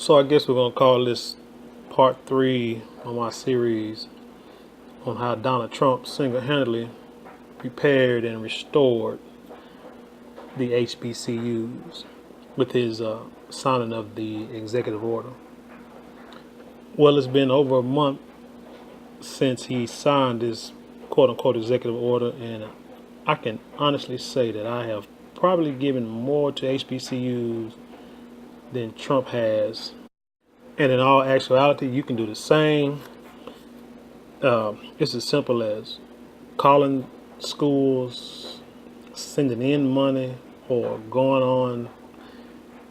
So I guess we're gonna call this part 3 of my series on how Donald Trump single-handedly prepared and restored the HBCUs with his signing of the executive order. Well, it's been over a month since he signed this quote-unquote executive order, and I can honestly say that I have probably given more to HBCUs than Trump has. And in all actuality, you can do the same. It's as simple as calling schools, sending in money, or going on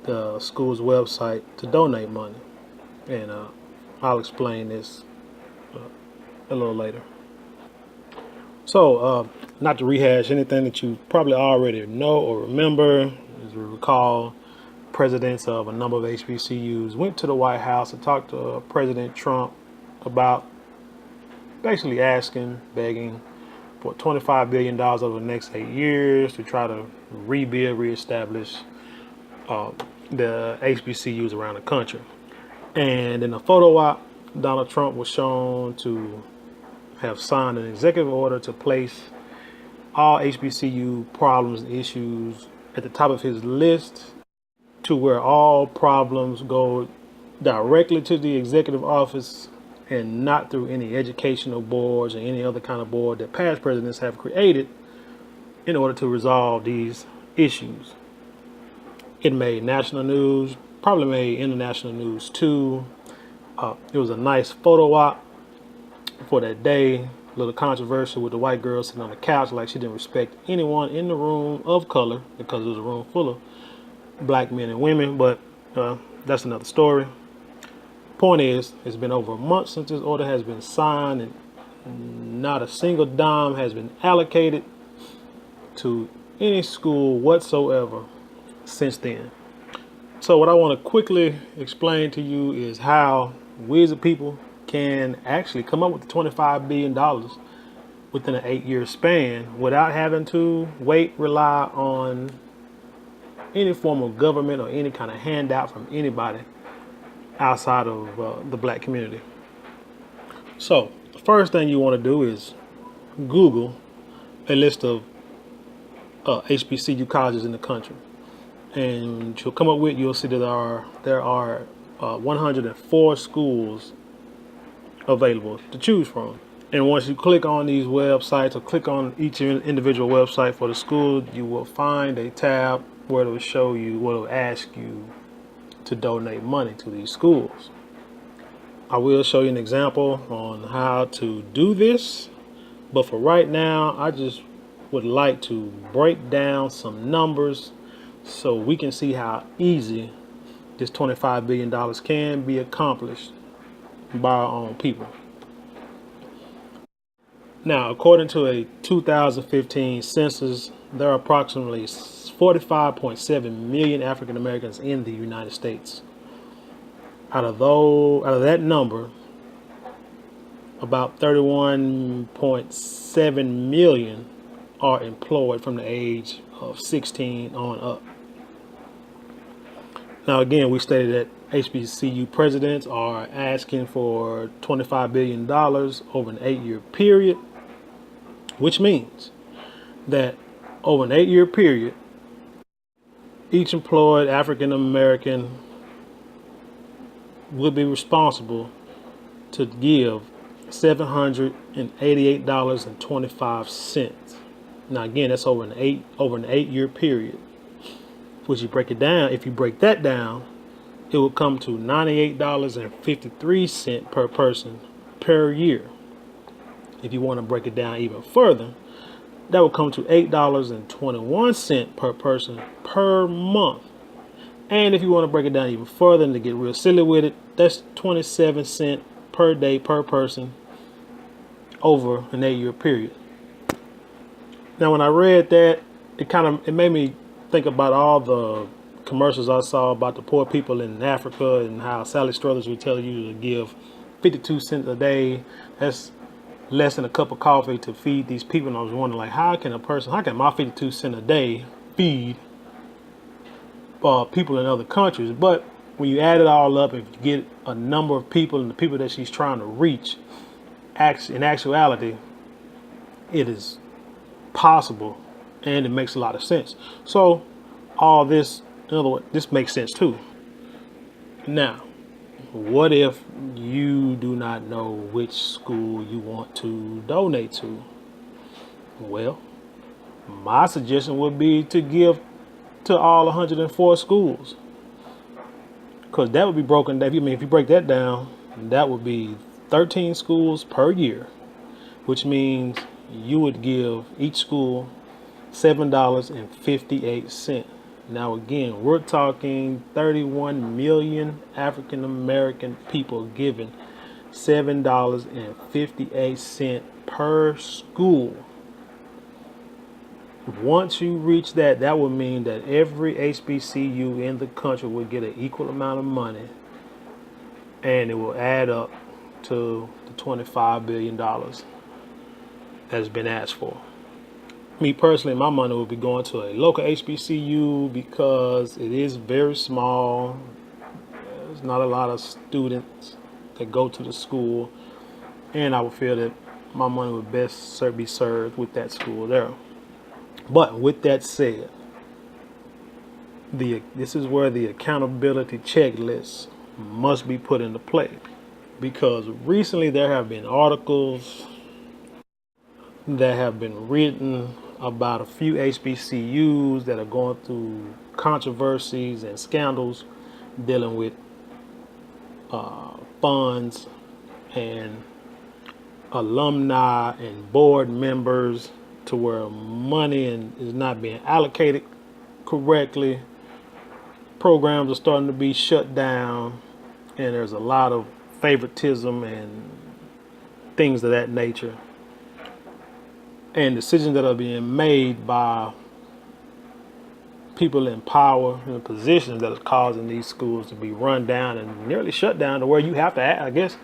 the school's website to donate money. And I'll explain this a little later. So, not to rehash anything that you probably already know or remember, as we recall, presidents of a number of HBCUs went to the White House and talked to President Trump about basically asking, begging for $25 billion over the next 8 years to try to rebuild, reestablish the HBCUs around the country. And in a photo op, Donald Trump was shown to have signed an executive order to place all HBCU problems and issues at the top of his list, to where all problems go directly to the executive office and not through any educational boards or any other kind of board that past presidents have created in order to resolve these issues. It made national news, probably made international news too. It was a nice photo op for that day. A little controversial with the white girl sitting on the couch like she didn't respect anyone in the room of color, because it was a room full of black men and women, but that's another story. Point is, it's been over a month since this order has been signed, and not a single dime has been allocated to any school whatsoever since then. So what I want to quickly explain to you is how we as a people can actually come up with the $25 billion within an 8-year span without having to rely on any form of government or any kind of handout from anybody outside of the black community. So the first thing you want to do is Google a list of HBCU colleges in the country, and you'll see that there are 104 schools available to choose from. And once you click on these websites, or click on each individual website for the school, you will find a tab where it will ask you to donate money to these schools. I will show you an example on how to do this, but for right now, I just would like to break down some numbers so we can see how easy this $25 billion can be accomplished by our own people. Now, according to a 2015 census, there are approximately 45.7 million African Americans in the United States. Out of that number, about 31.7 million are employed from the age of 16 on up. Now, again, we stated that HBCU presidents are asking for $25 billion over an 8-year period, which means that over an 8-year period, each employed African American would be responsible to give $788.25. Now, again, that's over an 8-year period. Which if you break that down, it will come to $98.53 per person per year. If you want to break it down even further, that will come to $8.21 per person per month. And if you want to break it down even further and to get real silly with it, that's 27 cents per day per person over an 8-year period. Now, when I read that, it made me think about all the commercials I saw about the poor people in Africa and how Sally Struthers would tell you to give 52 cents a day. That's less than a cup of coffee to feed these people. And I was wondering, like, how can my 52 cents a day feed people in other countries? But when you add it all up, if you get a number of people and the people that she's trying to reach, in actuality, it is possible, and it makes a lot of sense. So all this, in other words, this makes sense too. Now, what if you do not know which school you want to donate to? Well, my suggestion would be to give to all 104 schools, because that would be broken down. If you break that down, that would be 13 schools per year, which means you would give each school $7.58. Now again, we're talking 31 million African American people giving $7.58 per school. Once you reach that, that would mean that every HBCU in the country would get an equal amount of money, and it will add up to the $25 billion that's been asked for. Me personally, my money would be going to a local HBCU because it is very small. There's not a lot of students that go to the school, and I would feel that my money would best be served with that school there. But with that said, this is where the accountability checklist must be put into play, because recently there have been articles that have been written about a few HBCUs that are going through controversies and scandals dealing with funds and alumni and board members, to where money is not being allocated correctly. Programs are starting to be shut down, and there's a lot of favoritism and things of that nature, and decisions that are being made by people in power and positions that are causing these schools to be run down and nearly shut down, to where you have to, I guess,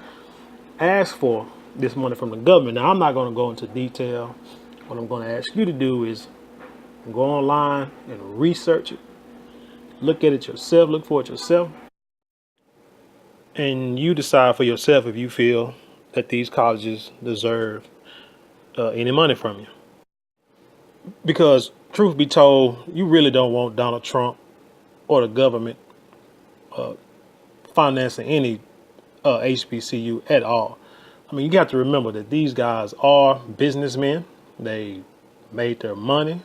ask for this money from the government. Now, I'm not going to go into detail. What I'm going to ask you to do is go online and research it. Look at it yourself. Look for it yourself. And you decide for yourself if you feel that these colleges deserve any money from you. Because, truth be told, you really don't want Donald Trump or the government financing any HBCU at all. I mean, you have to remember that these guys are businessmen. They made their money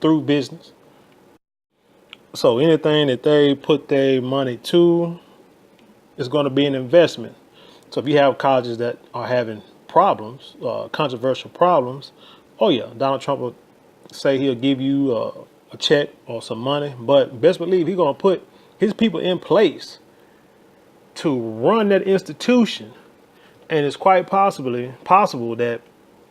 through business. So anything that they put their money to is going to be an investment. So if you have colleges that are having problems, controversial problems, oh yeah, Donald Trump will say he'll give you a check or some money, but best believe he's going to put his people in place to run that institution. And it's quite possible that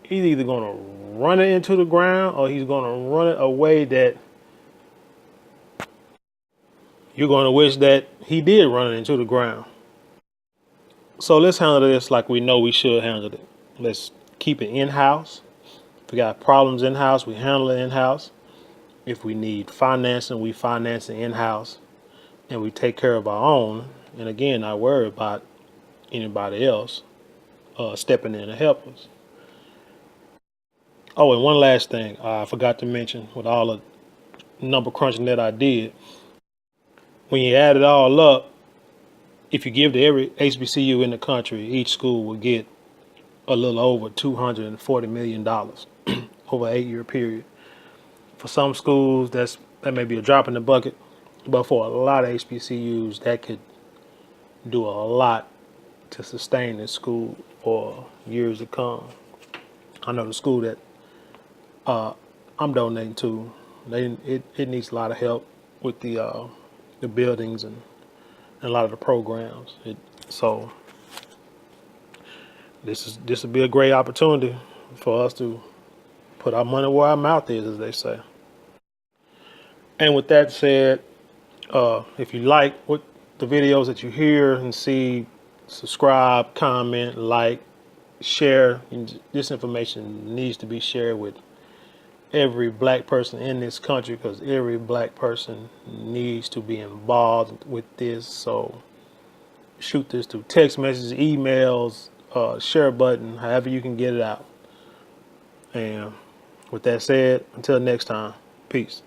he's either going to run it into the ground, or he's going to run it a way that you're going to wish that he did run it into the ground. So let's handle this like we know we should handle it. Let's keep it in-house. If we got problems in-house, we handle it in-house. If we need financing, we finance it in-house. And we take care of our own. And again, not worry about anybody else stepping in to help us. Oh, and one last thing I forgot to mention with all the number crunching that I did. When you add it all up, if you give to every HBCU in the country, each school will get a little over $240 million over an 8-year period. For some schools, that may be a drop in the bucket, but for a lot of HBCUs, that could do a lot to sustain this school for years to come. I know the school that I'm donating to, it needs a lot of help with the buildings and a lot of the programs. So this will be a great opportunity for us to put our money where our mouth is, as they say. And with that said, if you like what the videos that you hear and see, subscribe, comment, like, share. This information needs to be shared with every black person in this country, because every black person needs to be involved with this. So shoot this through text messages, emails, share button, however you can get it out. And with that said, until next time, peace.